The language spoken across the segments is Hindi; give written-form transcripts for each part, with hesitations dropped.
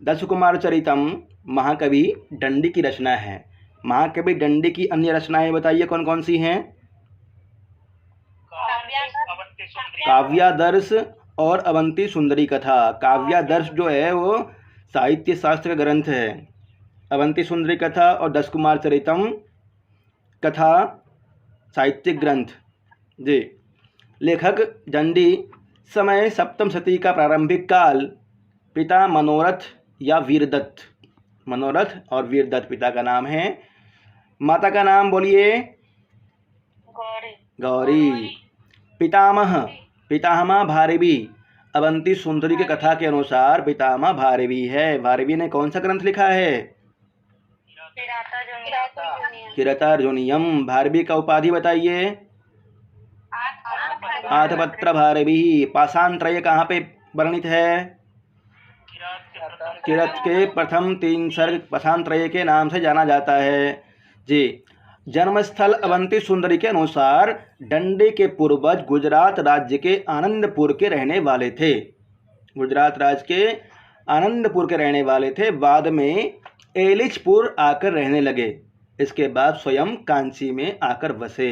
दश कुमार चरितम महाकवि दंडी की रचना है। महाकवि दंडी की अन्य रचनाएं बताइए कौन कौन सी हैं? काव्यादर्श और अवंती सुंदरी कथा। काव्यादर्श जो है वो साहित्य शास्त्र का ग्रंथ है। अवंती सुंदरी कथा और दश कुमार चरितम कथा साहित्यिक ग्रंथ जी। लेखक दंडी। समय सप्तम शती का प्रारंभिक काल। पिता मनोरथ या वीरदत्त। मनोरथ और वीरदत्त पिता का नाम है। माता का नाम बोलिए। गौरी। पितामह। पितामह भारवी। अवंती सुंदरी की कथा के अनुसार पितामह भारवी है। भारवी ने कौन सा ग्रंथ लिखा है? किरातार्जुनीयम। भारवी का उपाधि बताइए। आठपत्र भारवी। पाषाणत्रय कहाँ पे वर्णित है? किरत के प्रथम 3 सर्ग पाषाणत्रय के नाम से जाना जाता है जी। जन्मस्थल अवंती सुंदरी के अनुसार दंडी के पूर्वज गुजरात राज्य के आनंदपुर के रहने वाले थे। गुजरात राज्य के आनंदपुर के रहने वाले थे। बाद में एलिचपुर आकर रहने लगे। इसके बाद स्वयं कांची में आकर बसे।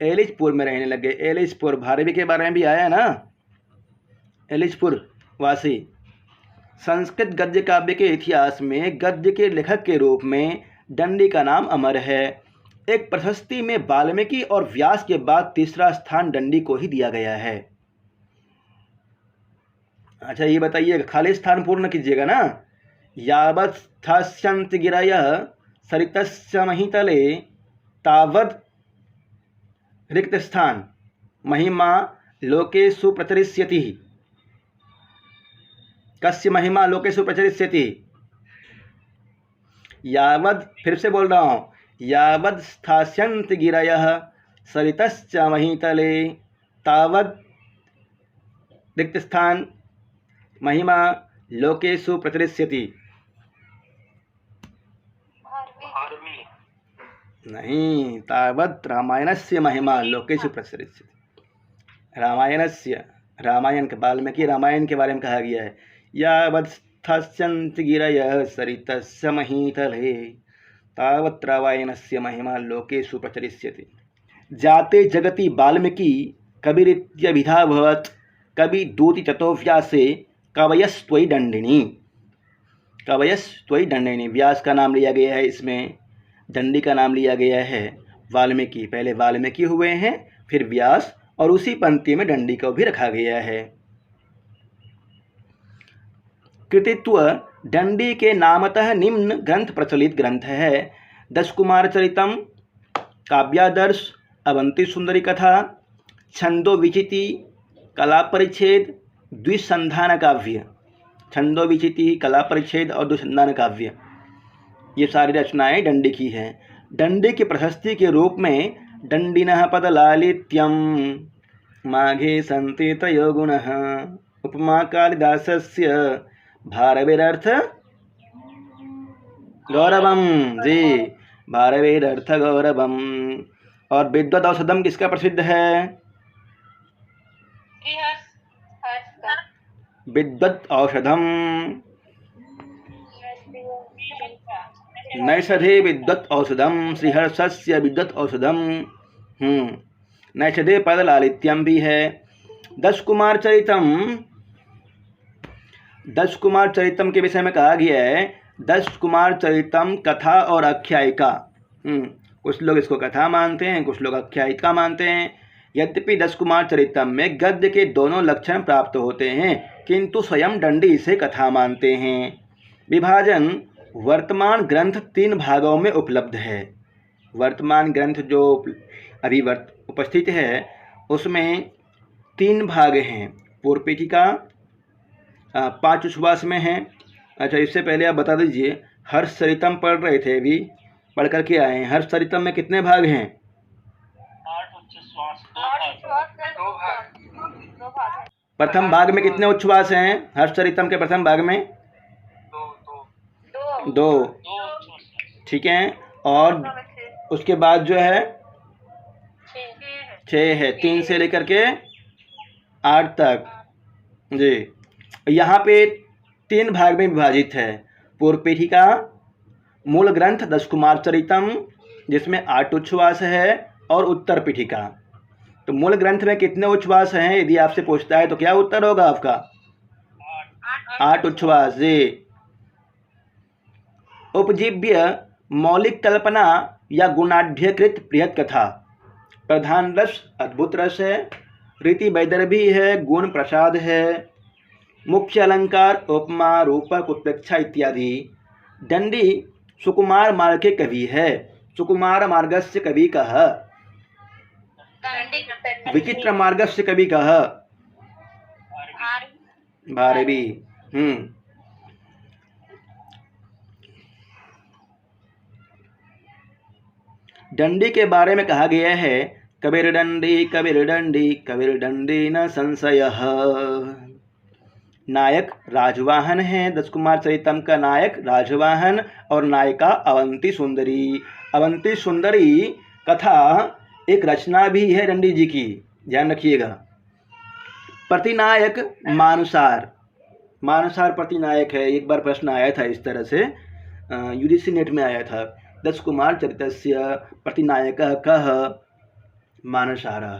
एलिचपुर में रहने लगे। एलिचपुर भारवी के बारे में भी आया ना, एलिचपुर वासी। संस्कृत गद्य काव्य के इतिहास में गद्य के लेखक के रूप में दंडी का नाम अमर है। एक प्रशस्ति में वाल्मीकि और व्यास के बाद तीसरा स्थान दंडी को ही दिया गया है। अच्छा ये बताइए, खाली स्थान पूर्ण कीजिएगा ना। यावत् स्थास्यन्ति गिरयः सरितस्य महीतले तावत् रिक्त स्थान महिमा लोकेषु प्रचरिष्यति। कस्य महिमा लोकेषु प्रचरिष्यति? यावत्, फिर से बोल रहा हूँ, यावत् स्थास्यन्ति गिरयः सरितश्च महीतले तावत् रिक्त स्थान महिमा लोकेषु प्रचरिष्यति। नहीं, तावत् रामायणस्य महिमा लोकेषु प्रचरिष्यति। रामायणस्य, रामायण के वाल्मीकि रामायण के बारे में कहा गया है। यावत् स्थास्यन्ति गिरयः सरितस्य महीतले तावत् रामायणस्य महिमा लोकेषु प्रचरिष्यति। जाते जगति वाल्मीकि कविरित्यभिधाभवत् कवि दूति ततोव्यासे कवयस्त्वयि दंडिनी। कवयस्त्वयि दंडिनी, व्यास का नाम लिया गया है इसमें, दंडी का नाम लिया गया है। वाल्मीकि, पहले वाल्मीकि हुए हैं फिर व्यास, और उसी पंक्ति में दंडी को भी रखा गया है। कृतित्व दंडी के नामतः निम्न ग्रंथ प्रचलित ग्रंथ है। दश कुमार चरितम, काव्यादर्श, अवंती सुंदरी कथा, छंदो विचिति, कला परिच्छेद, द्विसंधान काव्य। छंदो विचिति, कला परिच्छेद और द्विसंधान काव्य, ये सारी रचनाएं दंडी की हैं। दंडी की प्रशस्ति के रूप में दंडिनः पदलालित्यम माघे सन्ति त्रयो गुणः उपमा कालिदासस्य भारवेरर्थ गौरवम जी। भारवेरर्थ गौरवम। और विद्वत औषधम किसका प्रसिद्ध है? विद्वत औषधम नैषधे विद्वत औषधम श्रीहर्षस्य विद्वत औषधम। नैषधे पदलालित्यम भी है। दश कुमार चरितम, दश कुमार चरितम के विषय में कहा गया है दश कुमार चरितम कथा और आख्यायिका। कुछ लोग इसको कथा मानते हैं, कुछ लोग आख्यायिका मानते हैं। यद्यपि दश कुमार चरितम में गद्य के दोनों लक्षण प्राप्त होते हैं, किंतु स्वयं दंडी इसे कथा मानते हैं। विभाजन, वर्तमान ग्रंथ 3 भागों में उपलब्ध है। वर्तमान ग्रंथ जो अभी उपस्थित है उसमें 3 भाग हैं। पूर्व पीठिका 5 उच्छ्वास में है। अच्छा, इससे पहले आप बता दीजिए, हर्षचरितम पढ़ रहे थे, अभी पढ़ करके आए हैं। हर्षचरितम में कितने भाग हैं? 8 उच्छ्वास, 2 भाग। प्रथम भाग में कितने उच्छ्वास हैं? हर्षचरितम के प्रथम भाग में 2। ठीक है। और उसके बाद जो है 6 है। 3 से लेकर के 8 तक जी। यहाँ पे 3 भाग में विभाजित है। पूर्व पीठिका, मूल ग्रंथ 10 कुमार चरितम जिसमें 8 उच्छ्वास है, और उत्तर पीठिका। तो मूल ग्रंथ में कितने उच्छ्वास हैं यदि आपसे पूछता है तो क्या उत्तर होगा आपका? 8 उच्छ्वास जी। उपजीव्य मौलिक कल्पना या गुणाढ्यकृत बृहत कथा। प्रधान रस अद्भुत रस है, रीति वैदर्भी है, गुण प्रसाद है, मुख्य अलंकार उपमा रूपक उत्प्रेक्षा इत्यादि। दंडी सुकुमार मार्ग के कवि है। सुकुमार मार्गस्य कवि कः? विचित्र मार्गस्य कवि कः? भारवी। दंडी के बारे में कहा गया है, कबीरदंडी कबीरदंडी कबीरदंडी न संशयः। नायक राजवाहन है, 10 कुमार चरितम का नायक राजवाहन और नायिका अवंती सुंदरी। अवंती सुंदरी कथा एक रचना भी है दंडी जी की, ध्यान रखिएगा। प्रतिनायक मानुसार, मानुसार प्रतिनायक है। एक बार प्रश्न आया था इस तरह से, यूजीसी नेट में आया था, 10 कुमार चरितस्य प्रतिनायकः कः? मानसारः।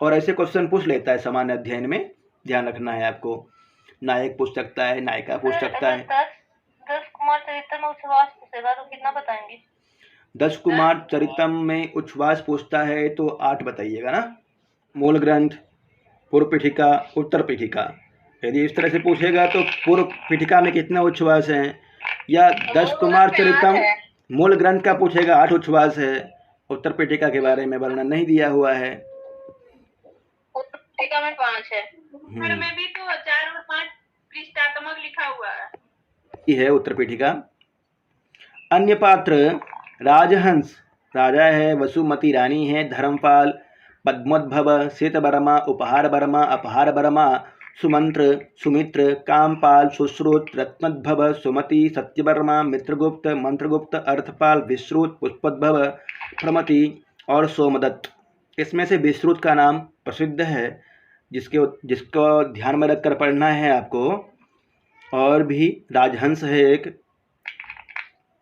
और ऐसे क्वेश्चन पूछ लेता है सामान्य अध्ययन में, ध्यान रखना है आपको। नायक पूछ सकता है, नायिका पूछ सकता है। 10 कुमार चरितम में उच्छ्वास पूछेगा तो कितना बताएंगे? 10 कुमार चरितम में उच्छ्वास पूछता है तो 8 बताइएगा ना। मूल ग्रंथ, पूर्व पीठिका, उत्तर पीठिका। यदि इस तरह से पूछेगा तो पूर्व पीठिका में कितने उच्छ्वास हैं, या 10 कुमार चरितम मूल ग्रंथ का पूछेगा 8 उच्छ्वास है, उत्तर पीठिका के बारे में वर्णन नहीं दिया हुआ है। उत्तर पीठिका में 5 है, उत्तर में भी तो 4 और 5 पृष्ठात्मक लिखा हुआ है। ये है उत्तर पीठिका। अन्य पात्र राजहंस राजा है, वसुमती रानी है, धर्मपाल, पद्मोद्भव, श्वेतवर्मा, उपहार वर्मा, अपहार वर्मा, सुमंत्र, सुमित्र, कामपाल, सुश्रुत, रत्नोद्भव, सुमति, सत्यवर्मा, मित्रगुप्त, मंत्रगुप्त, अर्थपाल, विश्रुत, पुष्पोद्भव, प्रमति और सोमदत्त। इसमें से विश्रुत का नाम प्रसिद्ध है, जिसको ध्यान में रखकर पढ़ना है आपको। और भी राजहंस है एक,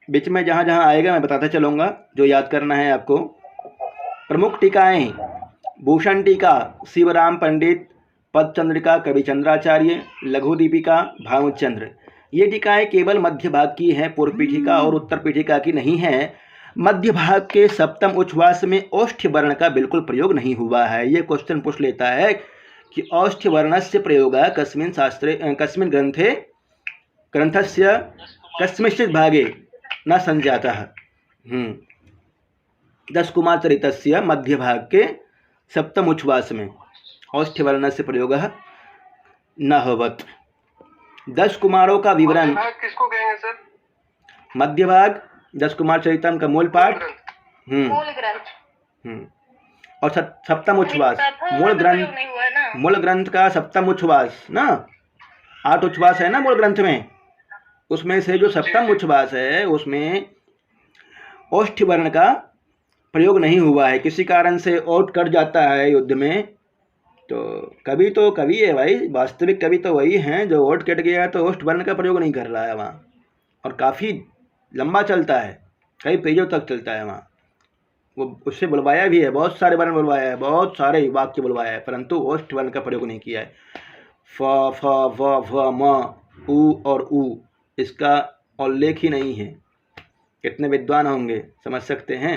बीच में जहाँ जहाँ आएगा मैं बताता चलूँगा, जो याद करना है आपको। प्रमुख टीकाएँ: भूषण टीका शिवराम पंडित, पदचंद्रिका कविचंद्राचार्य, लघु दीपिका भानुचंद्र। ये टीकाएँ केवल मध्य भाग की हैं, पूर्व पीठिका और उत्तर पीठिका की नहीं है। मध्य भाग के सप्तम उच्छ्वास में औष्ठ्य वर्ण का बिल्कुल प्रयोग नहीं हुआ है। ये क्वेश्चन पूछ लेता है कि औष्ठ्य वर्णस्य प्रयोगः कस्मिन् शास्त्रे कस्मिन् ग्रंथस्य कस्मिंश्चित् भागे न संजातः। 10 कुमार चरितस्य मध्य भाग के सप्तम उच्छ्वास में औष्ठ्य वर्णस्य प्रयोगः न होवत्। 10 कुमारों का विवरण। किसको कहेंगे सर? मध्य भाग 10 कुमार चरितम का मूल पाठ, मूल ग्रंथ। और सप्तम उच्छ्वास मूल ग्रंथ का सप्तम उच्छ्वास ना, 8 उच्छ्वास है ना मूल ग्रंथ में, उसमें से जो सप्तम उच्छ्वास है उसमें औष्ठ्य वर्ण का प्रयोग नहीं हुआ है। किसी कारण से ओठ कट जाता है युद्ध में, तो कवि है भाई, वास्तविक कवि तो वही हैं जो ओठ कट गया तो औष्ठ्य वर्ण का प्रयोग नहीं कर रहा है वहाँ, और काफ़ी लंबा चलता है, कई पेजों तक चलता है वहाँ। वो उससे बुलवाया भी है, बहुत सारे वर्ण बुलवाया है, बहुत सारे वाक्य बुलवाया है, परंतु औष्ठ्य वर्ण का प्रयोग नहीं किया है। फ, फ, व, भ, म, उ और उ, इसका उल्लेख ही नहीं है। कितने विद्वान होंगे, समझ सकते हैं।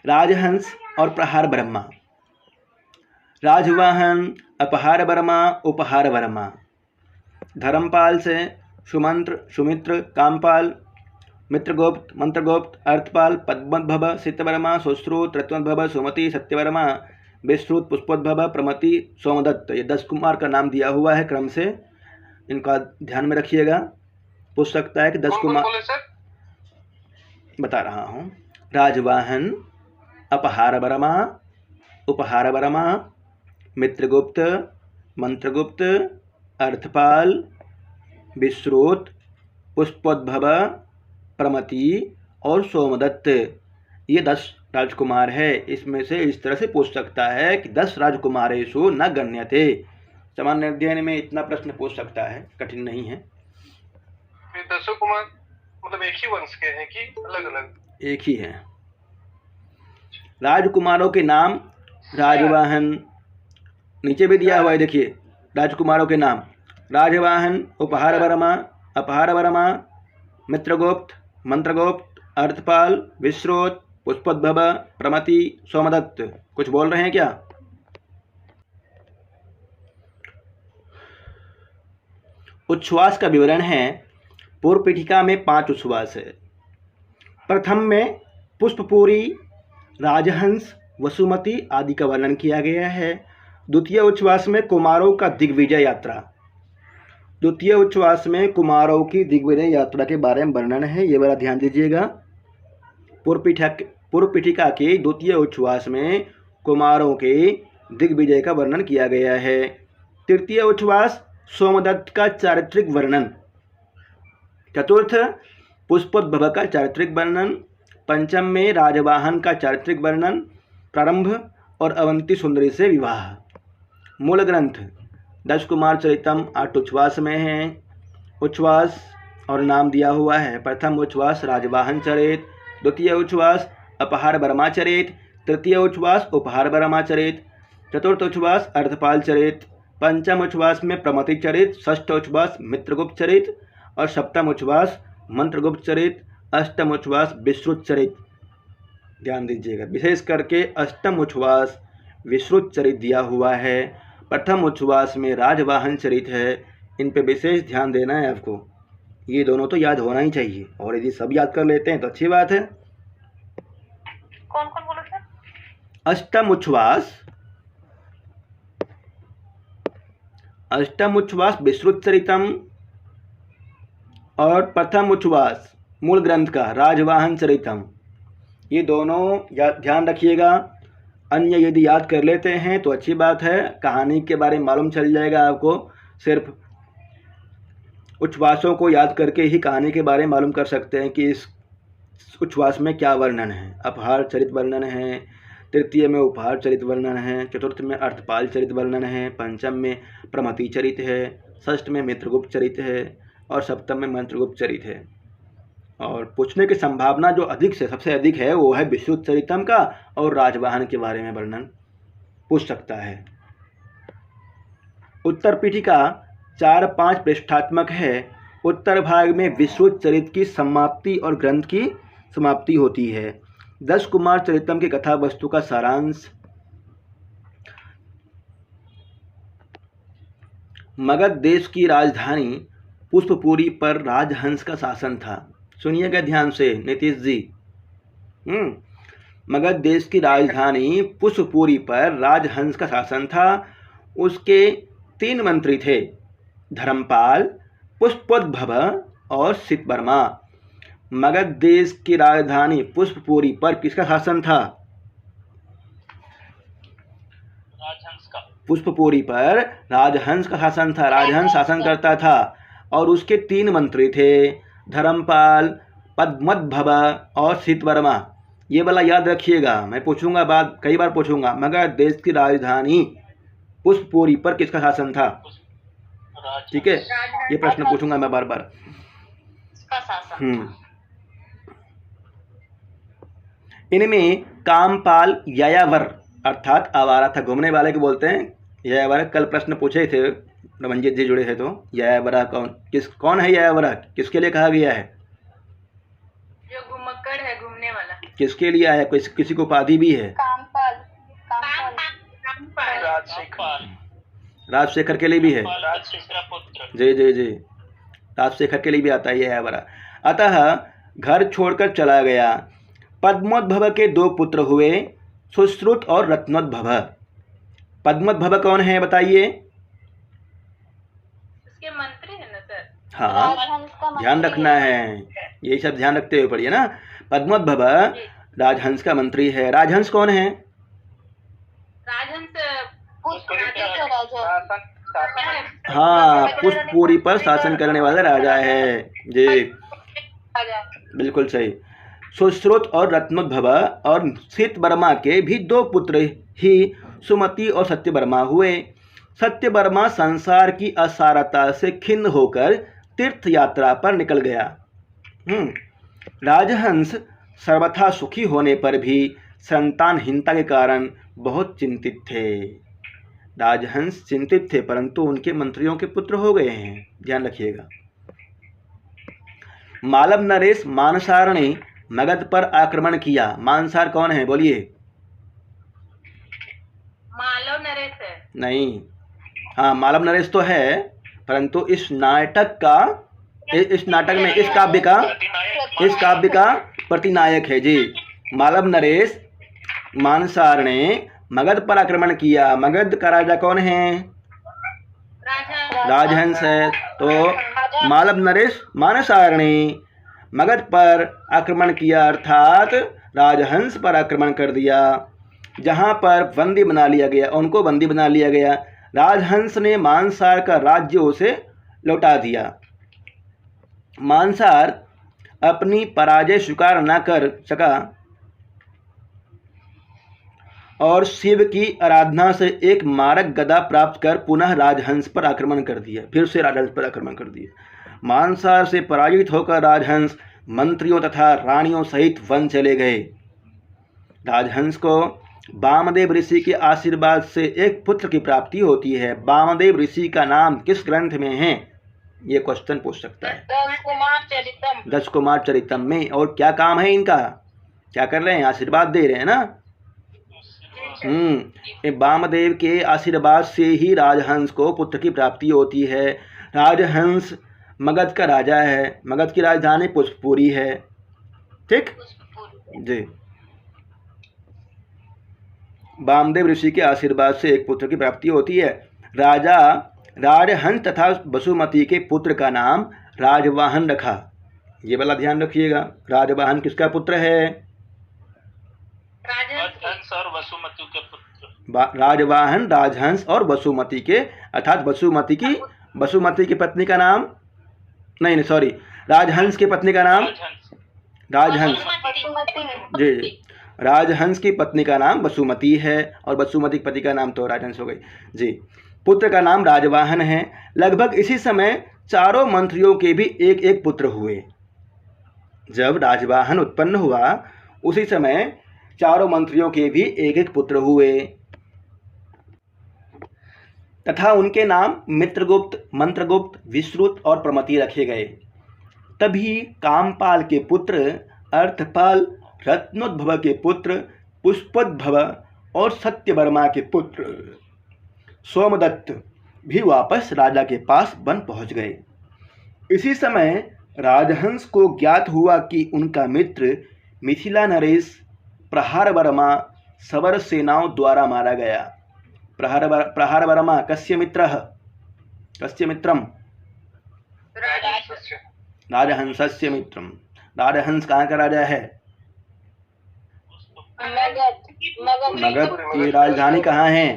राजहंस और प्रहार ब्रह्मा। राजवाहन, अपहार वर्मा, उपहार वर्मा। धर्मपाल से सुमंत्र, सुमित्र, कामपाल, मित्रगुप्त, मंत्रगुप्त, अर्थपाल, पद्मोद्भव, श्वेतवर्मा, सुश्रुत, रत्नोद्भव, सुमति, सत्यवर्मा, विश्रुत, पुष्पोद्भव, प्रमति, सोमदत्त। ये 10 कुमार का नाम दिया हुआ है क्रम से, इनका ध्यान में रखिएगा। पूछ सकता है कि 10 कुमार बता रहा हूँ। राजवाहन, अपहार वर्मा, उपहार वर्मा, मित्रगुप्त, मंत्रगुप्त, अर्थपाल, विश्रुत, पुष्पोद्भव, प्रमति और सोमदत्त। ये 10 राजकुमार है। इसमें से इस तरह से पूछ सकता है कि 10 राजकुमारेषु न गण्यते। सामान्य अध्ययन में इतना प्रश्न पूछ सकता है, कठिन नहीं है। ये 10 कुमार मतलब एक ही वंश के हैं कि अलग अलग? एक ही है। राजकुमारों के नाम राजवाहन, नीचे भी दिया हुआ है देखिए, राजकुमारों के नाम राजवाहन, उपहार वर्मा, अपहार वर्मा, मित्रगुप्त, मंत्रगुप्त, अर्थपाल, विश्रोत, पुष्पोद्भव, प्रमति, सोमदत्त। कुछ बोल रहे हैं क्या? उच्छ्वास का विवरण है। पूर्व पीठिका में 5 उच्छ्वास है। प्रथम में पुष्पपूरी, राजहंस, वसुमती आदि का वर्णन किया गया है। द्वितीय उच्छ्वास में कुमारों का दिग्विजय यात्रा, द्वितीय उच्छ्वास में कुमारों की दिग्विजय यात्रा के बारे में वर्णन है, ये वाला ध्यान दीजिएगा। पूर्व पीठिका के द्वितीय उच्छ्वास में कुमारों के दिग्विजय का वर्णन किया गया है। तृतीय उच्छ्वास सोमदत्त का चारित्रिक वर्णन। चतुर्थ पुष्पोद्भव का चारित्रिक वर्णन। पंचम में राजवाहन का चारित्रिक वर्णन। प्रारंभ और अवंती सुंदरी से विवाह। मूल ग्रंथ 10 कुमार चरितम 8 उच्छ्वास में है। उच्छ्वास और नाम दिया हुआ है। प्रथम उच्छ्वास राजवाहन चरित, द्वितीय उच्छ्वास अपहार वर्मा चरित, तृतीय उच्छ्वास उपहार वर्मा चरित, चतुर्थ उच्छ्वास अर्थपाल चरित, पंचम उच्छ्वास में प्रमति चरित, षष्ठ उच्छ्वास मित्रगुप्त चरित और सप्तम उच्छ्वास मंत्रगुप्त चरित, अष्टम उच्छ्वास विश्रुत चरित। ध्यान दीजिएगा, विशेष करके अष्टम उच्छ्वास विश्रुत चरित दिया हुआ है। प्रथम उच्छ्वास में राजवाहन चरित है। इन पे विशेष ध्यान देना है आपको। ये दोनों तो याद होना ही चाहिए, और यदि सब याद कर लेते हैं तो अच्छी बात है। कौन कौन बोलो सर? अष्टम उच्छ्वास विश्रुत चरितम और प्रथम उच्छ्वास मूल ग्रंथ का राजवाहन चरितम। ये दोनों ध्यान रखिएगा। अन्य यदि याद कर लेते हैं तो अच्छी बात है, कहानी के बारे में मालूम चल जाएगा आपको। सिर्फ उच्छ्वासों को याद करके ही कहानी के बारे में मालूम कर सकते हैं कि इस उच्छ्वास में क्या वर्णन है। अपहार चरित वर्णन है, तृतीय में उपहार चरित वर्णन है, चतुर्थ में अर्थपाल चरित वर्णन है, पंचम में प्रमति चरित है, षष्ठ में मित्रगुप्त चरित है और सप्तम में मंत्रगुप्त चरित है। और पूछने की संभावना जो अधिक से सबसे अधिक है वो है विश्रुत चरितम का, और राजवाहन के बारे में वर्णन पूछ सकता है। उत्तर पीठिका 4-5 पृष्ठात्मक है। उत्तर भाग में विश्रुत चरित की समाप्ति और ग्रंथ की समाप्ति होती है। 10 कुमार चरितम की कथा वस्तु का सारांश। मगध देश की राजधानी पुष्पपुरी पर राजहंस का शासन था। सुनिएगा ध्यान से नीतीश जी। मगध देश की राजधानी पुष्पपुरी पर राजहंस का शासन था। उसके 3 मंत्री थे, धर्मपाल, पुष्पोद्भव और सितवर्मा। मगध देश की राजधानी पुष्पपुरी पर किसका शासन था? राजहंस का। पुष्पपुरी पर राजहंस का शासन था। राजहंस शासन करता था और उसके 3 मंत्री थे, धर्मपाल, पद्मोद्भव और सितवर्मा। ये वाला याद रखिएगा, मैं पूछूंगा बाद, कई बार पूछूंगा। मगध देश की राजधानी पुष्पपुरी पर किसका शासन था? ठीक है, ये प्रश्न पूछूंगा मैं बार बार। इनमें कामपाल यायावर अर्थात आवारा था, घूमने वाले को बोलते हैं यायावर। कल प्रश्न पूछे थे, रमनजीत जी जुड़े थे तो। यायावरा कौन है? यायावरा किसके लिए कहा गया है? जो घुमक्कड़ है, घूमने वाला। किसके लिए आया? किसी को उपाधि भी है? राजशेखर के लिए भी है। जी जी जी, राजशेखर के लिए भी आता है यायावरा। अतः घर छोड़कर चला गया। पद्मोद्भव के 2 पुत्र हुए, सुश्रुत और रत्नोद्भव। पद्मोद्भव कौन है बताइए? उसके मंत्री है ना सर? हाँ, ध्यान रखना है, यही सब ध्यान रखते हुए पढ़िए ना। पद्मोद्भव राजहंस का मंत्री है। राजहंस कौन है? राजहंस हाँ, पुष्पपुरी पर शासन करने वाला राजा है जी, बिल्कुल सही। सुश्रुत और रत्नोद्भव और सितवर्मा के भी 2 पुत्र ही सुमति और सत्यवर्मा हुए। सत्यवर्मा संसार की असारता से खिन्न होकर तीर्थ यात्रा पर निकल गया। राजहंस सर्वथा सुखी होने पर भी संतानहीनता के कारण बहुत चिंतित थे। राजहंस चिंतित थे, परंतु उनके मंत्रियों के पुत्र हो गए हैं, ध्यान रखिएगा। मालव नरेश मानसार ने मगध पर आक्रमण किया। मानसार कौन है, बोलिए? मालव नरेश है। नहीं, हाँ मालव नरेश तो है, परंतु इस नाटक में इस काव्य का प्रतिनायक है जी। मालव नरेश मानसार ने मगध पर आक्रमण किया। मगध का राजा कौन है? राजहंस है। तो मालव नरेश मानसार ने मगध पर आक्रमण किया, अर्थात राजहंस पर आक्रमण कर दिया, जहां पर बंदी बना लिया गया, उनको बंदी बना लिया गया। राजहंस ने मानसार का राज्य उसे लौटा दिया। मानसार अपनी पराजय स्वीकार न कर सका और शिव की आराधना से एक मारक गदा प्राप्त कर पुनः राजहंस पर आक्रमण कर दिया। फिर से राजहंस पर आक्रमण कर दिया। मानसार से पराजित होकर राजहंस मंत्रियों तथा रानियों सहित वन चले गए। राजहंस को वामदेव ऋषि के आशीर्वाद से एक पुत्र की प्राप्ति होती है। वामदेव ऋषि का नाम किस ग्रंथ में है? ये क्वेश्चन पूछ सकता है। दश कुमार चरितम में। और क्या काम है इनका? क्या कर रहे हैं? आशीर्वाद दे रहे हैं ना। वामदेव के आशीर्वाद से ही राजहंस को पुत्र की प्राप्ति होती है। राजहंस मगध का राजा है। मगध की राजधानी पुष्पपुरी है। ठीक जी। वामदेव ऋषि के आशीर्वाद से एक पुत्र की प्राप्ति होती है। राजा राजहंस तथा वसुमती के पुत्र का नाम राजवाहन रखा। ये वाला ध्यान रखिएगा। राजवाहन किसका पुत्र है? राजहंस और वसुमती के पुत्र। राजवाहन राजहंस और वसुमती के, अर्थात वसुमती की पत्नी का नाम नहीं, सॉरी, राजहंस की पत्नी का नाम राजहंस जी। राजहंस की पत्नी का नाम वसुमती है और वसुमती की पति का नाम तो राजहंस हो गई जी। पुत्र का नाम राजवाहन है। लगभग इसी समय चारों मंत्रियों के भी एक एक पुत्र हुए। जब राजवाहन उत्पन्न हुआ उसी समय चारों मंत्रियों के भी एक एक पुत्र हुए तथा उनके नाम मित्रगुप्त, मंत्रगुप्त, विश्रुत और प्रमति रखे गए। तभी कामपाल के पुत्र अर्थपाल, रत्नोद्भव के पुत्र पुष्पोद्भव और सत्यवर्मा के पुत्र सोमदत्त भी वापस राजा के पास वन पहुंच गए। इसी समय राजहंस को ज्ञात हुआ कि उनका मित्र मिथिला नरेश प्रहारवर्मा सवर सेनाओं द्वारा मारा गया। प्रहारवर्मा कस्य मित्रः? कस्य मित्रम? राजहंसस्य मित्रम। राजहंस कहाँ का राजा है? मगध की राजधानी कहाँ है?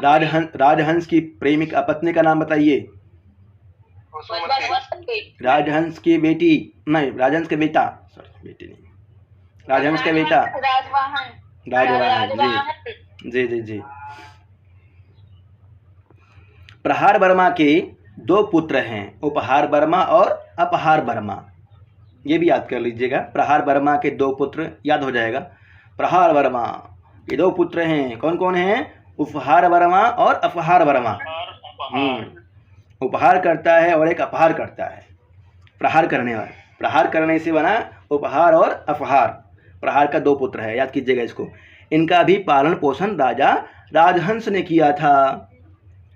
राजहंस की प्रेमिका पत्नी का नाम बताइए। राजहंस की बेटी नहीं, राजहंस के बेटा, सॉरी बेटी नहीं, राजहंस के बेटा राजवाहन जी जी जी। प्रहार वर्मा के दो पुत्र हैं, उपहार वर्मा और अपहार वर्मा। ये भी याद कर लीजिएगा। प्रहार वर्मा के दो पुत्र याद हो जाएगा। प्रहार वर्मा ये दो पुत्र हैं। कौन कौन हैं? उपहार वर्मा और अपहार वर्मा। उपहार करता है और एक अपहार करता है। प्रहार करने वाला, प्रहार करने से बना उपहार और अपहार। प्रहार का दो पुत्र है, याद कीजिएगा इसको। इनका भी पालन पोषण राजा राजहंस ने किया था।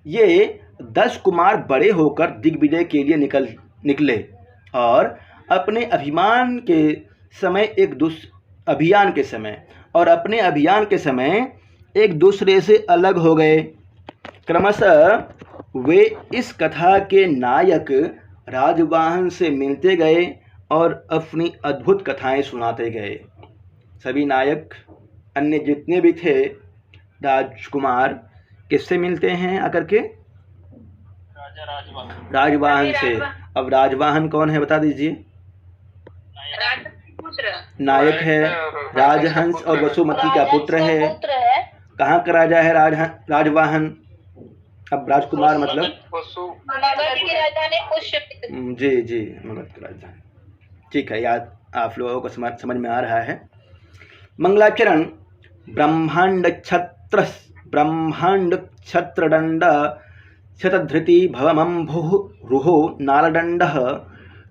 ये 10 कुमार बड़े होकर दिग्विजय के लिए निकले और अपने अभियान के समय एक दूसरे से अलग हो गए। क्रमशः वे इस कथा के नायक राजवाहन से मिलते गए और अपनी अद्भुत कथाएं सुनाते गए। सभी नायक अन्य जितने भी थे राजकुमार किससे मिलते हैं आकर के? राजवाहन से। अब राजवाहन कौन है बता दीजिए? नायक है, राजहंस और वसुमती का पुत्र है। कहाँ का राजा है राजवाहन? अब राजकुमार मतलब वसु मगध की राजधानी पुष्यमित्र। जी जी, मगध की राजधानी। ठीक है, याद आप लोगों को समझ में आ रहा है। मंगलाचरण ब्रह्मांड छत्रदंड शतधृति भवमंभुः रुहो नालदंडः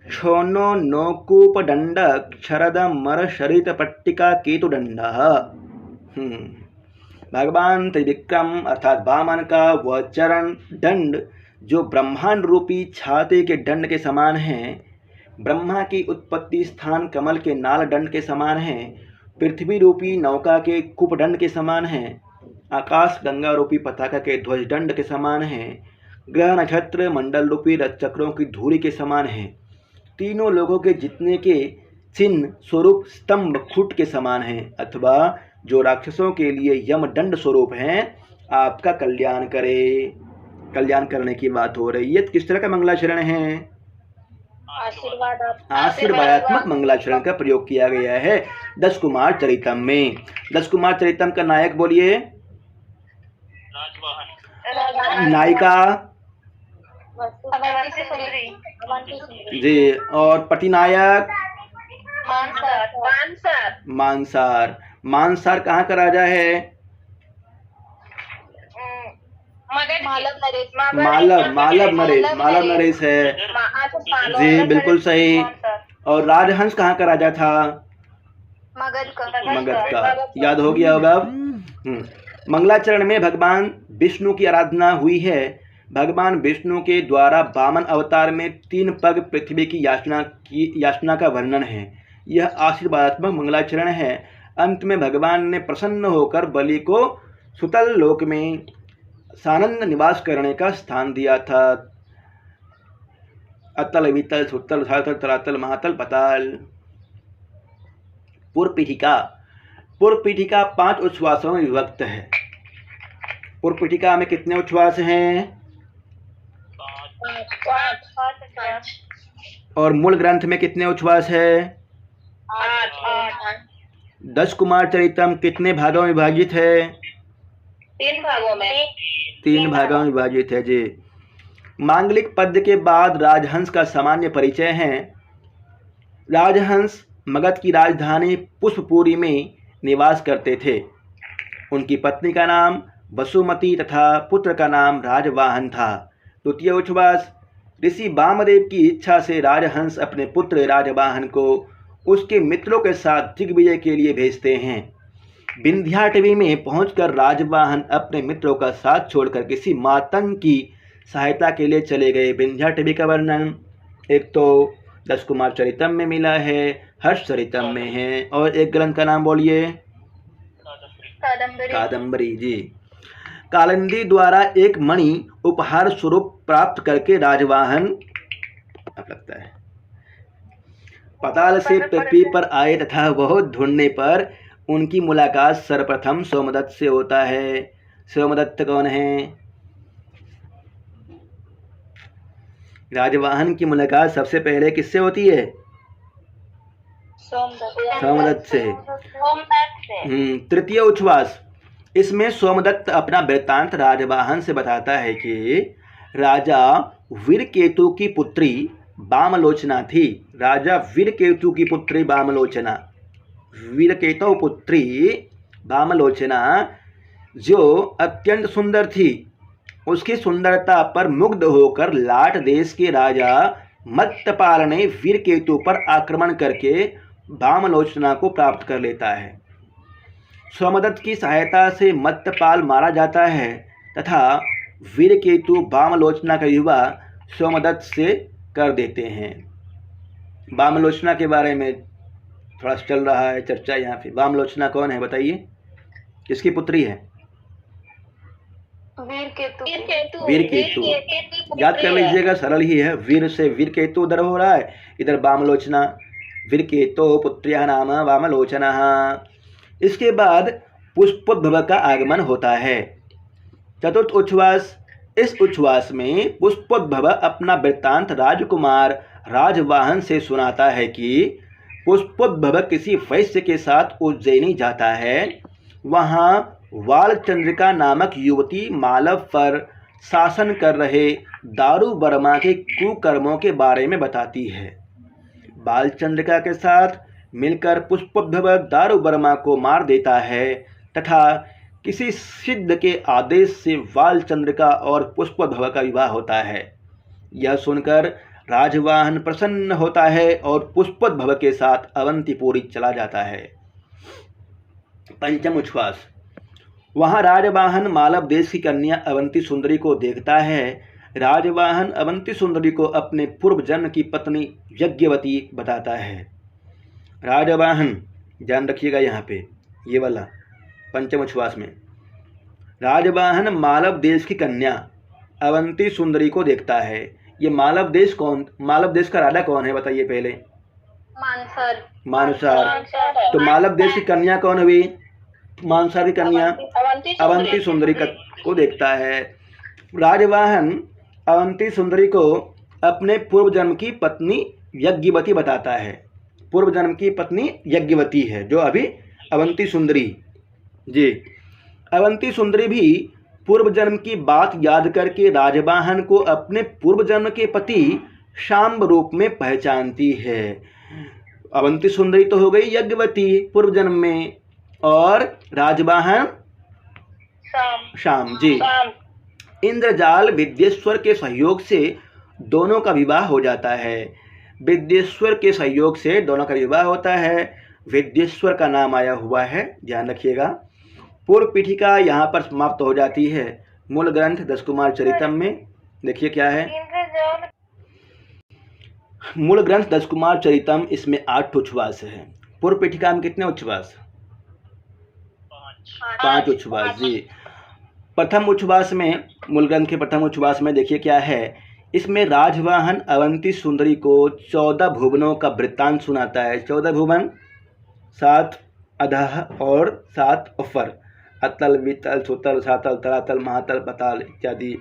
क्षोणो नौकूपदंड क्षरद मर शरित पट्टिका केतुदंडः। भगवान त्रिविक्रम अर्थात वामन का वह चरण दंड जो ब्रह्मांड रूपी छाते के दंड के समान है, ब्रह्मा की उत्पत्ति स्थान कमल के नाल दंड के समान है, पृथ्वी रूपी नौका के कुपदंड के समान है, आकाश गंगा रूपी पताका के ध्वज दंड के समान है, ग्रह नक्षत्र मंडल रूपी रथ चक्रों की धूरी के समान है, तीनों लोगों के जीतने के चिन्ह स्वरूप स्तंभ खुट के समान है, अथवा जो राक्षसों के लिए यम दंड स्वरूप हैं, आपका कल्याण करे। कल्याण करने की बात हो रही है। किस तरह का मंगलाचरण है? आशीर्वादात्मक मंगलाचरण का प्रयोग किया गया है 10 कुमार चरितम में। 10 कुमार चरितम का नायक बोलिए। नायिका जी, और पटिनायक मानसार। मानसार कहाँ का राजा है? मालव नरेश है जी, बिल्कुल सही। और राजहंस कहाँ का राजा था? मगध का। याद हो गया होगा अब। मंगलाचरण में भगवान विष्णु की आराधना हुई है। भगवान विष्णु के द्वारा वामन अवतार में 3 पग पृथ्वी की याचना का वर्णन है। यह आशीर्वादात्मक मंगलाचरण है। अंत में भगवान ने प्रसन्न होकर बलि को सुतल लोक में सानंद निवास करने का स्थान दिया था। अतल वितल सुतल धरातल तलातल महातल पताल। पूर्व पीठिका 5 उच्छ्वासों में विभक्त है। पूर्व पीठिका में कितने उच्छ्वास हैं? 5। और मूल ग्रंथ में कितने उच्छ्वास है? 8। 10 कुमार चरितम कितने भागों में विभाजित है? 3 भागों में। 3 भागों में विभाजित है जी। मांगलिक पद के बाद राजहंस का सामान्य परिचय है। राजहंस मगध की राजधानी पुष्पपुरी में निवास करते थे। उनकी पत्नी का नाम वसुमती तथा पुत्र का नाम राजवाहन था। द्वितीय उच्छ्वास ऋषि वामदेव की इच्छा से राजहंस अपने पुत्र राजवाहन को उसके मित्रों के साथ दिग्विजय के लिए भेजते हैं। विंध्याटवी में पहुंचकर राजवाहन अपने मित्रों का साथ छोड़कर किसी मातंग की सहायता के लिए चले गए। विंध्याटवी का वर्णन एक तो 10 कुमार चरितम में मिला है, हर्ष चरितम में है, और एक ग्रंथ का नाम बोलिए। कादम्बरी जी। कालिंदी द्वारा एक मणि उपहार स्वरूप प्राप्त करके राजवाहन लगता है पाताल से पृथ्वी पर आए तथा बहुत ढूंढने पर उनकी मुलाकात सर्वप्रथम सोमदत्त से होता है। सोमदत्त कौन है? राजवाहन की मुलाकात सबसे पहले किससे होती है? सोमदत्त से। तृतीय उच्छ्वास इसमें सोमदत्त अपना वृत्तांत राजवाहन से बताता है कि राजा वीरकेतु की पुत्री वामलोचना थी। राजा वीरकेतु की पुत्री वामलोचना, वीरकेतु पुत्री वामलोचना जो अत्यंत सुंदर थी, उसकी सुंदरता पर मुग्ध होकर लाट देश के राजा मत्तपाल ने वीरकेतु पर आक्रमण करके वामलोचना को प्राप्त कर लेता है। सोमदत्त की सहायता से मत्तपाल मारा जाता है तथा वीरकेतु वामलोचना का विवाह सोमदत्त से कर देते हैं। वामलोचना के बारे में थोड़ा चल रहा है चर्चा यहाँ पे। वामलोचना कौन है बताइए? किसकी पुत्री है? वीरकेतु। याद कर लीजिएगा, सरल ही है। वीर से वीरकेतु उधर हो रहा है, इधर वामलोचना। वीरकेतु पुत्र्यः नाम वामलोचना। इसके बाद पुष्पोद्भव का आगमन होता है। चतुर्थ उच्छ्वास। इस उच्छ्वास में पुष्पोद्भव अपना वृत्तांत राजकुमार राजवाहन से सुनाता है कि पुष्पोद्भव किसी वैश्य के साथ उज्जैनी जाता है। वहाँ वालचंद्रिका नामक युवती मालव पर शासन कर रहे दारू वर्मा के कुकर्मों के बारे में बताती है। बालचंद्रिका के साथ मिलकर पुष्पोद्भव दारू वर्मा को मार देता है तथा किसी सिद्ध के आदेश से वालचंद्रिका और पुष्पोद्भव का विवाह होता है। यह सुनकर राजवाहन प्रसन्न होता है और पुष्पोद्भव के साथ अवंतीपुरी चला जाता है। पंचम उच्छ्वास। वहाँ राजवाहन मालव देश की कन्या अवंती सुंदरी को देखता है। राजवाहन अवंती सुंदरी को अपने पूर्व जन्म की पत्नी यज्ञवती बताता है। राजवाहन, ध्यान रखिएगा यहाँ पे, ये वाला पंचम उच्छ्वास में राजवाहन मालव देश की कन्या अवंती सुंदरी को देखता है। ये मालव देश का राजा कौन है बताइए पहले? मानसार। तो मालव देश की कन्या कौन हुई? मानसार की कन्या अवंती सुंदरी को देखता है। राजवाहन अवंती सुंदरी को अपने पूर्व जन्म की पत्नी यज्ञवती बताता है। पूर्व जन्म की पत्नी यज्ञवती है जो अभी अवंती सुंदरी जी। अवंती सुंदरी भी पूर्व जन्म की बात याद करके राजवाहन को अपने पूर्व जन्म के पति शाम्ब रूप में पहचानती है। अवंती सुंदरी तो हो गई यज्ञवती पूर्व जन्म में, और राजवाहन शाम जी। इंद्रजाल विद्येश्वर के सहयोग से दोनों का विवाह हो जाता है। विद्येश्वर के सहयोग से दोनों का विवाह होता है। विद्येश्वर का नाम आया हुआ है, ध्यान रखिएगा। पूर्व पीठिका यहाँ पर समाप्त हो जाती है। मूल ग्रंथ दशकुमार चरितम में देखिए क्या है। मूल ग्रंथ दशकुमार चरितम, इसमें 8 उच्छ्वास है। पूर्व पीठिका में कितने उच्छ्वास? 5 उच्छ्वास जी। प्रथम उच्छ्वास में, मूल ग्रंथ के प्रथम उच्छ्वास में देखिए क्या है। इसमें राजवाहन अवंती सुंदरी को 14 भुवनों का वृत्तांत सुनाता है। 14 भुवन, 7 अधः और 7 ऊपर, अतल वितल सुतल सातल तलातल महातल पताल इत्यादि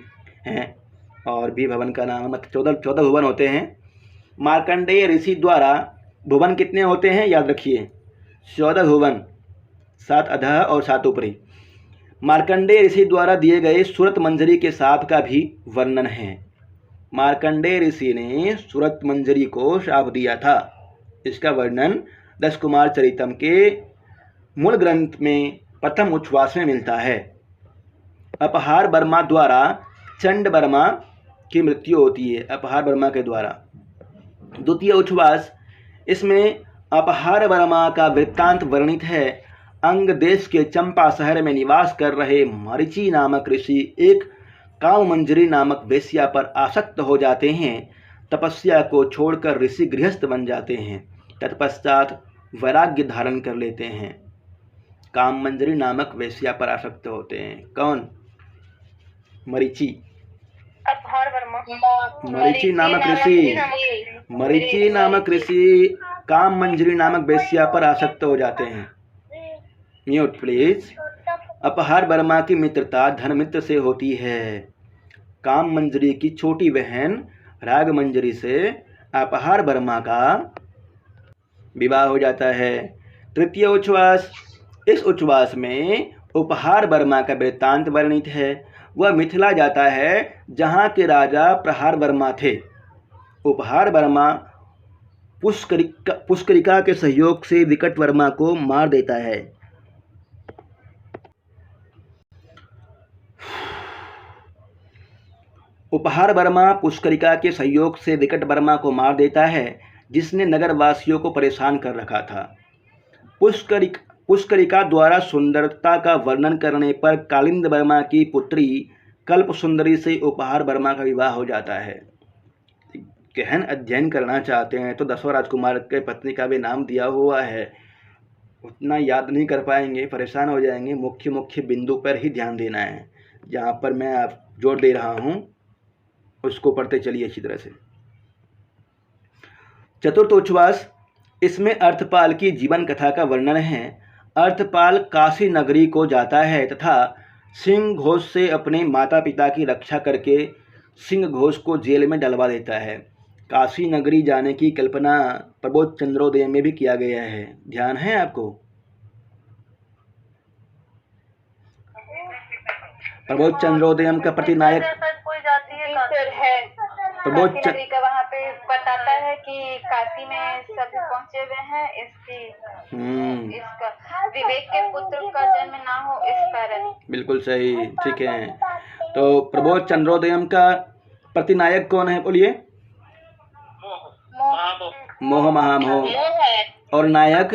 हैं, और भी भवन का नाम, मतलब 14 भुवन होते हैं। मार्कंडेय ऋषि द्वारा भुवन कितने होते हैं याद रखिए, 14 भुवन, 7 अधः और 7 ऊपरी। मार्कंडेय ऋषि द्वारा दिए गए सूरत मंजरी के शाप का भी वर्णन है। मार्कंडेय ऋषि ने सूरत मंजरी को शाप दिया था। इसका वर्णन दशकुमार चरितम के मूल ग्रंथ में प्रथम उच्छ्वास में मिलता है। अपहार वर्मा द्वारा चंड वर्मा की मृत्यु होती है, अपहार वर्मा के द्वारा। द्वितीय उच्छ्वास, इसमें अपहार वर्मा का वृत्तांत वर्णित है। अंग देश के चंपा शहर में निवास कर रहे मरीचि नामक ऋषि एक काममंजरी नामक वेश्या पर आसक्त हो जाते हैं। तपस्या को छोड़कर ऋषि गृहस्थ बन जाते हैं। तत्पश्चात वैराग्य धारण कर लेते हैं। काममंजरी नामक वेश्या पर आसक्त होते हैं। कौन? मरीचि। मरीचि नामक ऋषि, मरीचि नामक ऋषि काममंजरी नामक वेश्या पर आसक्त हो जाते हैं। Mute please. अपहार वर्मा की मित्रता धनमित्र से होती है। काममंजरी की छोटी बहन रागमंजरी से अपहार वर्मा का विवाह हो जाता है। तृतीय उच्छ्वास, इस उच्छ्वास में उपहार वर्मा का वृत्तांत वर्णित है। वह मिथिला जाता है जहाँ के राजा प्रहार वर्मा थे। उपहार वर्मा पुष्करिका के सहयोग से विकट वर्मा को मार देता है। उपहार वर्मा पुष्करिका के सहयोग से विकट वर्मा को मार देता है, जिसने नगरवासियों को परेशान कर रखा था। पुष्करिका द्वारा सुंदरता का वर्णन करने पर कालिंद वर्मा की पुत्री कल्प सुंदरी से उपहार वर्मा का विवाह हो जाता है। गहन अध्ययन करना चाहते हैं तो 10वां राजकुमार के पत्नी का भी नाम दिया हुआ है, उतना याद नहीं कर पाएंगे, परेशान हो जाएंगे। मुख्य मुख्य बिंदु पर ही ध्यान देना है। जहाँ पर मैं आप जोर दे रहा हूँ उसको पढ़ते चलिए अच्छी तरह से। चतुर्थ उच्छ्वास, इसमें अर्थपाल की जीवन कथा का वर्णन है। अर्थपाल काशी नगरी को जाता है तथा सिंह घोष से अपने माता पिता की रक्षा करके सिंह घोष को जेल में डलवा देता है। काशी नगरी जाने की कल्पना प्रबोध चंद्रोदय में भी किया गया है, ध्यान है आपको। प्रबोध चंद्रोदयम का प्रतिनायक कोई जाती है प्रबोध काशी नगरी का, वहाँ पे बताता है कि काशी में सब पहुँचे हुए हैं, इसका विवेक के पुत्र का जन्म ना हो इस कारण। बिल्कुल सही, ठीक है। तो प्रबोध चंद्रोदयम का प्रतिनायक कौन है बोलिए? मोह महामोह। और नायक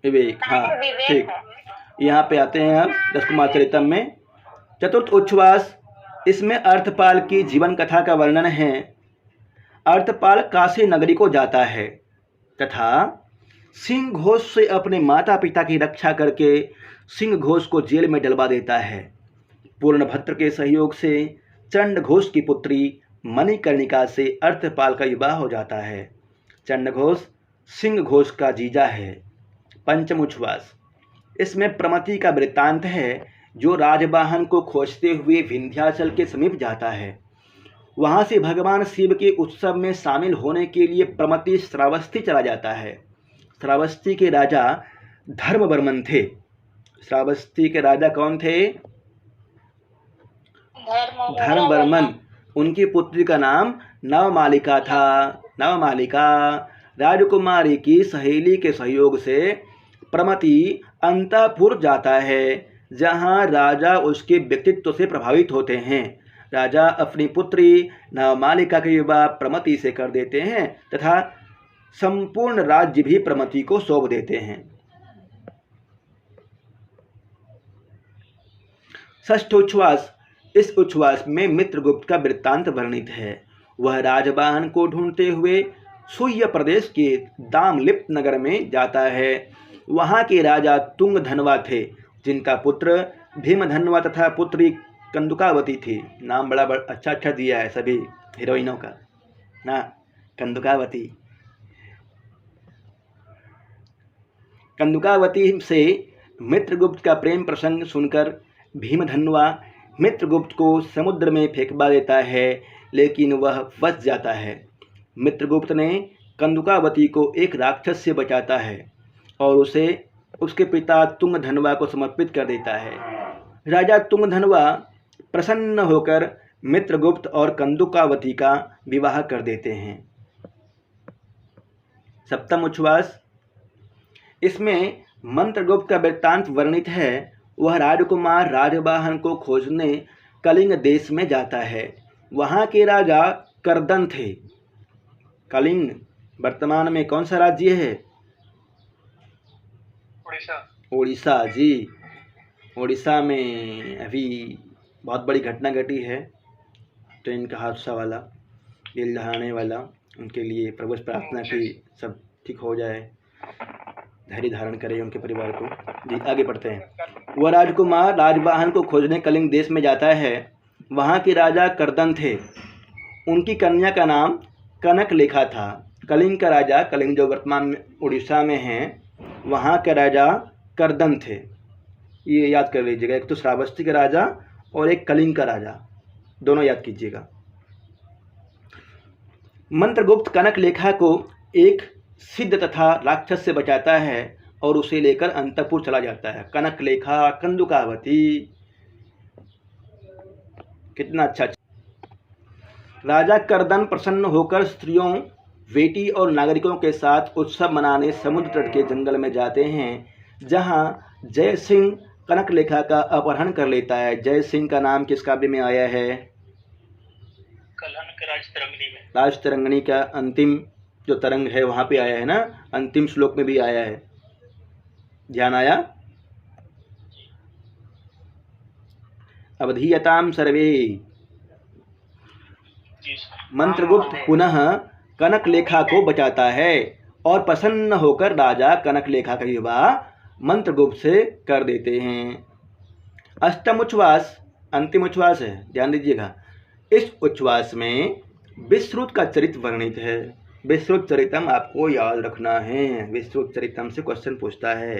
विवेक। हाँ ठीक, यहाँ पे आते हैं अब 10 कुमार चरितम में। चतुर्थ उच्छ्वास, इसमें अर्थपाल की जीवन कथा का वर्णन है। अर्थपाल काशी नगरी को जाता है तथा सिंह घोष से अपने माता पिता की रक्षा करके सिंह घोष को जेल में डलवा देता है। पूर्णभद्र के सहयोग से चंड घोष की पुत्री मणिकर्णिका से अर्थपाल का विवाह हो जाता है। चंड घोष सिंह घोष का जीजा है। पंचम उच्छ्वास, इसमें प्रमति का वृत्तांत है, जो राजवाहन को खोजते हुए विंध्याचल के समीप जाता है। वहाँ से भगवान शिव के उत्सव में शामिल होने के लिए प्रमति श्रावस्ती चला जाता है। श्रावस्ती के राजा धर्मवर्मन थे। श्रावस्ती के राजा कौन थे? धर्मवर्मन। उनकी पुत्री का नाम नवमालिका था। नवमालिका राजकुमारी की सहेली के सहयोग से प्रमति अंतःपुर जाता है, जहाँ राजा उसके व्यक्तित्व से प्रभावित होते हैं। राजा अपनी पुत्री नवमालिका का विवाह प्रमति से कर देते हैं तथा संपूर्ण राज्य भी प्रमति को सौंप देते हैं। षष्ठ उच्छ्वास, इस उच्छ्वास में मित्रगुप्त का वृत्तांत वर्णित है। वह राजवाहन को ढूंढते हुए सुय्य प्रदेश के दामलिप्त नगर में जाता है। वहाँ के राजा तुंगधनवा थे, जिनका पुत्र भीमधनवा तथा पुत्री कंदुकावती थी। नाम बड़ा अच्छा दिया है सभी हीरोइनों का ना, कंदुकावती। कंदुकावती से मित्रगुप्त का प्रेम प्रसंग सुनकर भीमधनवा मित्रगुप्त को समुद्र में फेंकवा देता है, लेकिन वह फंस जाता है। मित्रगुप्त ने कंदुकावती को एक राक्षस से बचाता है और उसे उसके पिता तुंगधनवा को समर्पित कर देता है। राजा तुंगधनवा प्रसन्न होकर मित्रगुप्त और कंदुकावती का विवाह कर देते हैं। सप्तम उच्छ्वास, इसमें मंत्रगुप्त का वृत्तांत वर्णित है। वह राजकुमार राजवाहन को खोजने कलिंग देश में जाता है। वहाँ के राजा करदन थे। कलिंग वर्तमान में कौन सा राज्य है? उड़ीसा जी। उड़ीसा में अभी बहुत बड़ी घटना घटी है, ट्रेन का हादसा वाला, दिल दहाड़ने वाला। उनके लिए प्रभु से प्रार्थना की सब ठीक हो जाए, धैर्य धारण करे उनके परिवार को। जी आगे बढ़ते हैं। वह राजकुमार राजवाहन को खोजने कलिंग देश में जाता है। वहाँ के राजा करदन थे। उनकी कन्या का नाम कनक लेखा था। कलिंग का राजा, कलिंग जो वर्तमान में उड़ीसा में है, वहाँ के राजा करदन थे। ये याद कर लीजिएगा, एक तो श्रावस्ती का राजा और एक कलिंग का राजा, दोनों याद कीजिएगा। मंत्रगुप्त कनक लेखा को एक सिद्ध तथा राक्षस से बचाता है और उसे लेकर अंतःपुर चला जाता है। कनक लेखा, कंदुकावती, कितना अच्छा। राजा करदन प्रसन्न होकर स्त्रियों, बेटी और नागरिकों के साथ उत्सव मनाने समुद्र तट के जंगल में जाते हैं, जहां जय सिंह कनक लेखा का अपहरण कर लेता है। जय सिंह का नाम किस काव्य में आया है? कलहन के राजतरंगिणी में। राजतरंगिणी का अंतिम जो तरंग है वहाँ पे आया है ना, अंतिम श्लोक में भी आया है, ध्यान आया? अवधीयताम सर्वे। मंत्रगुप्त पुनः कनक लेखा को बचाता है और प्रसन्न होकर राजा कनक लेखा का विवाह मंत्रगुप्त से कर देते हैं। अष्टम उच्छ्वास अंतिम उच्छ्वास है, ध्यान दीजिएगा। इस उच्छ्वास में विश्रुत का चरित्र वर्णित है। विश्रुत चरितम आपको याद रखना है। विश्रुत चरितम से क्वेश्चन पूछता है,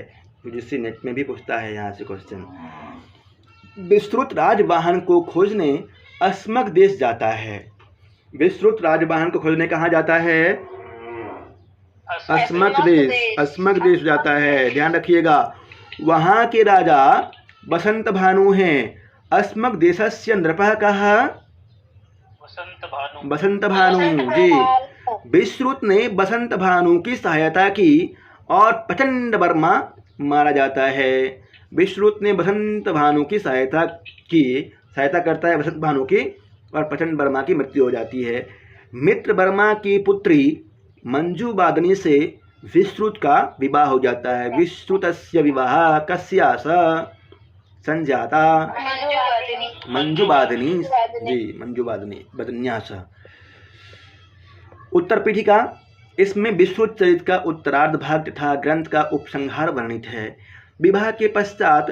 यूजीसी नेट में भी पूछता है यहाँ से क्वेश्चन। विश्रुत राजवाहन को खोजने अस्मक देश जाता है। विश्रुत राजवाहन को खोजने कहाँ जाता है? अस्मक देश। अस्मक देश जाता है, ध्यान रखिएगा। वहाँ के राजा बसंत भानु हैं। अस्मक देशस्य नृपः कः? बसंत भानु जी। विश्रुत ने बसंत भानु की सहायता की और प्रचंड वर्मा मारा जाता है। विश्रुत ने बसंत भानु की सहायता करता है बसंत भानु की, और प्रचंड वर्मा की मृत्यु हो जाती है। मित्र वर्मा की पुत्री मंजू बादनी से विश्रुत का विवाह हो जाता है। विश्रुतस्य विवाह कस्या संजाता? मंजू बादनी जी, मंजू बादनी बदन्या सह। उत्तर पीठिका, इसमें विश्रुत चरित का उत्तरार्ध भाग तथा ग्रंथ का उपसंहार वर्णित है। विवाह के पश्चात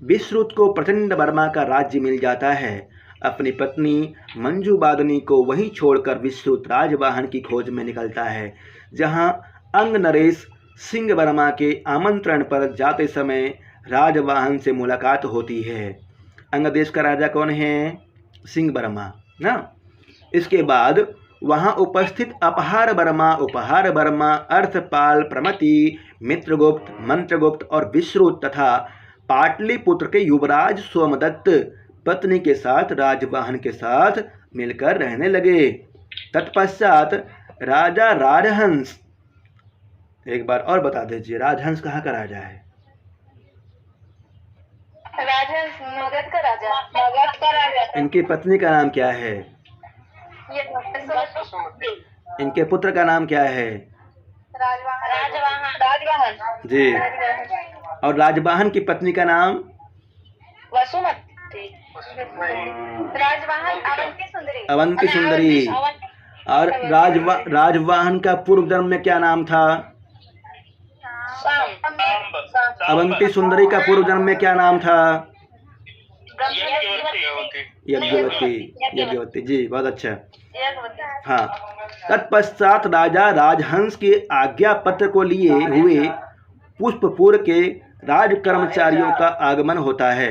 विश्रुत को प्रचंड वर्मा का राज्य मिल जाता है। अपनी पत्नी मंजू बादनी को वहीं छोड़कर विश्रुत राजवाहन की खोज में निकलता है, जहां अंग नरेश सिंह वर्मा के आमंत्रण पर जाते समय राजवाहन से मुलाकात होती है। अंग देश का राजा कौन है? सिंह वर्मा ना। इसके बाद वहां उपस्थित अपहार वर्मा, उपहार वर्मा, अर्थपाल, प्रमति, मित्रगुप्त, मंत्रगुप्त और विश्रुत तथा पाटलिपुत्र के युवराज सोमदत्त पत्नी के साथ राजवाहन के साथ मिलकर रहने लगे। तत्पश्चात राजा राजहंस, एक बार और बता दीजिए, राजहंस कहाँ का राजा है? राजहंस मगध का राजा। मगध का राजा। इनकी पत्नी का नाम क्या है? इनके पुत्र का नाम क्या है? राजवाहन जी। और राजवाहन की पत्नी का नाम? वसुमती। राजवाहन अवंती सुंदरी। अवंती सुंदरी। और राजवाहन का पूर्व जन्म में क्या नाम था? अवंती सुंदरी का पूर्व जन्म में क्या नाम था? यज्ञवती जी, बहुत अच्छा। हाँ। तत्पश्चात राजा राजहंस के आज्ञा पत्र को लिए हुए पुष्पपुर के राज कर्मचारियों का आगमन होता है।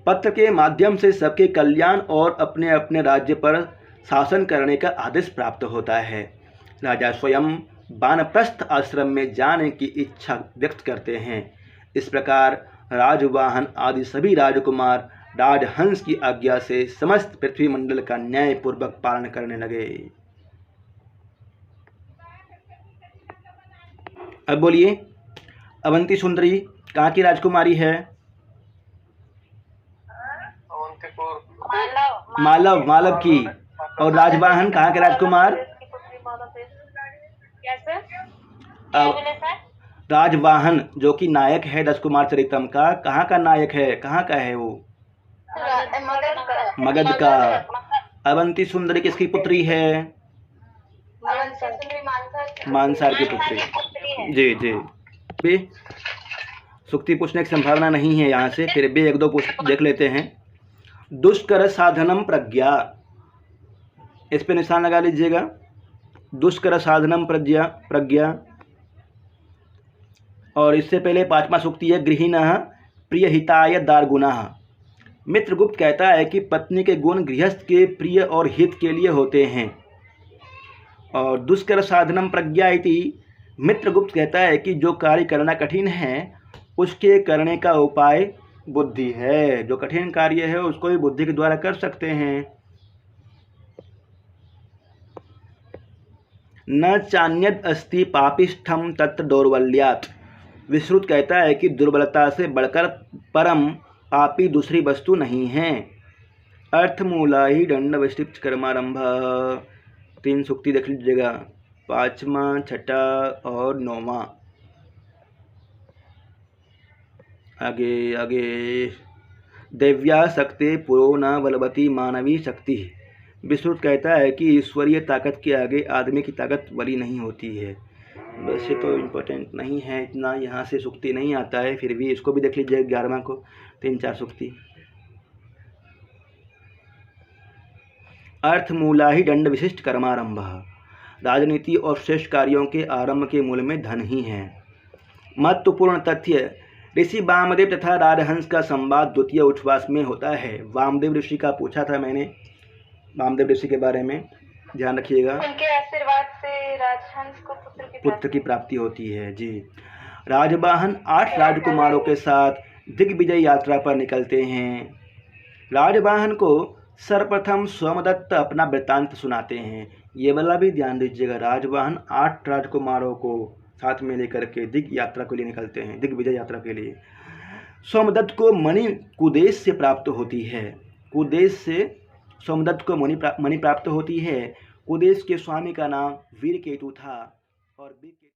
पत्र के माध्यम से सबके कल्याण और अपने अपने राज्य पर शासन करने का आदेश प्राप्त होता है। राजा स्वयं वानप्रस्थ आश्रम में जाने की इच्छा व्यक्त करते हैं। इस प्रकार राजवाहन आदि सभी राजकुमार राजहंस की आज्ञा से समस्त पृथ्वी मंडल का न्यायपूर्वक पालन करने लगे। अब बोलिए, अवंती सुंदरी कहाँ की राजकुमारी है? मालव की। और राजवाहन कहाँ के राजकुमार? राजवाहन जो कि नायक है 10 कुमार चरितम का, कहाँ का नायक है? कहाँ का है वो? मगध का। अवंती सुंदरी किसकी पुत्री है? मानसार की पुत्री। जी जी। भी सुक्ति पूछने की संभावना नहीं है यहाँ से, फिर भी 1-2 देख लेते हैं। दुष्कर साधनम प्रज्ञा, इस पे निशान लगा लीजिएगा। दुष्कर साधनम प्रज्ञा। और इससे पहले 5वां सूक्ति है गृहिणः प्रियहिताय दारगुणः। मित्रगुप्त कहता है कि पत्नी के गुण गृहस्थ के प्रिय और हित के लिए होते हैं। और दुष्कर साधनम प्रज्ञा इति, मित्रगुप्त कहता है कि जो कार्य करना कठिन है उसके करने का उपाय बुद्धि है। जो कठिन कार्य है उसको भी बुद्धि के द्वारा कर सकते हैं। न चान्यद अस्ति पापिष्ठम तत्र दौर्बल्यात्। विश्रुत कहता है कि दुर्बलता से बढ़कर परम पापी दूसरी वस्तु नहीं है। अर्थमूला ही दंड विष्टिप्त कर्मारंभ। 3 सूक्ति देख लीजिएगा, 5वां, 6वां और 9वां। आगे दैव्या शक्ति पुरो न बलवती मानवी शक्ति। विश्रुत कहता है कि ईश्वरीय ताकत के आगे आदमी की ताकत बली नहीं होती है। वैसे तो इम्पोर्टेंट नहीं है इतना, यहाँ से सूक्ति नहीं आता है, फिर भी इसको भी देख लीजिए 11वां को, 3-4 सूक्ति। अर्थमूला ही दंड विशिष्ट कर्मारंभ। राजनीति और श्रेष्ठ कार्यों के आरंभ के मूल में धन ही है। महत्वपूर्ण तथ्य, ऋषि वामदेव तथा राजहंस का संवाद द्वितीय उच्छ्वास में होता है। वामदेव ऋषि का पूछा था मैंने, वामदेव ऋषि के बारे में ध्यान रखिएगा। उनके आशीर्वाद से राजहंस को पुत्र की प्राप्ति होती है। जी। राजवाहन 8 राजकुमारों के साथ दिग्विजय यात्रा पर निकलते हैं। राजवाहन को सर्वप्रथम सोमदत्त अपना वृत्तांत सुनाते हैं। ये वाला भी ध्यान दीजिएगा, राजवाहन 8 राजकुमारों को साथ में लेकर के दिग्विजय यात्रा के लिए। सोमदत्त को मणि कुदेश से प्राप्त होती है। कुदेश से सोमदत्त को मणि प्राप्त होती है। कुदेश के स्वामी का नाम वीरकेतु था और